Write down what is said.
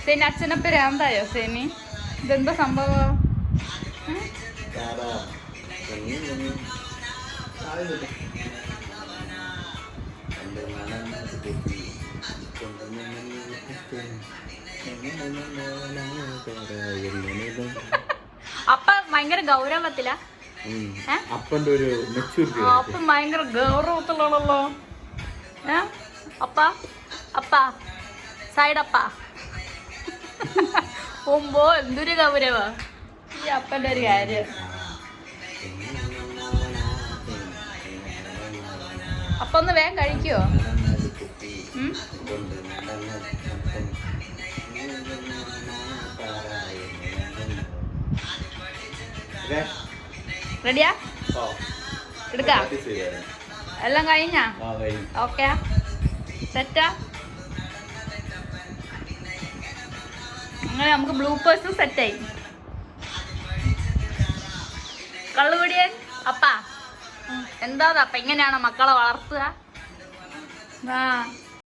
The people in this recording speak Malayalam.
സേനി അച്ഛനപ്പ രാന്തായോ സേനി? ഇതെന്താ സംഭവം? അപ്പ ഭയങ്കര ഗൗരവത്തില. അപ്പന്റെ ഒരു മെച്ചൂരിറ്റി. അപ്പം ഭയങ്കര ഗൗരവത്തിലാണല്ലോ. അപ്പ അപ്പ സൈഡപ്പ പോകുമ്പോ എന്തൊരു ഗൗരവ ഈ അപ്പന്റെ ഒരു കാര്യം. അപ്പൊ ഒന്ന് വേഗം കഴിക്കുവോ? റെഡിയാ? എടുക്കാം. എല്ലാം കഴിഞ്ഞാ? ഓക്കെ, സെറ്റാ. അങ്ങനെ നമുക്ക് ബ്ലൂപ്പേഴ്സും സെറ്റായി. കള്ളുപിടിയൻ അപ്പാ എന്താ അപ്പ ഇങ്ങനെയാണോ മക്കളെ വളർത്തുക?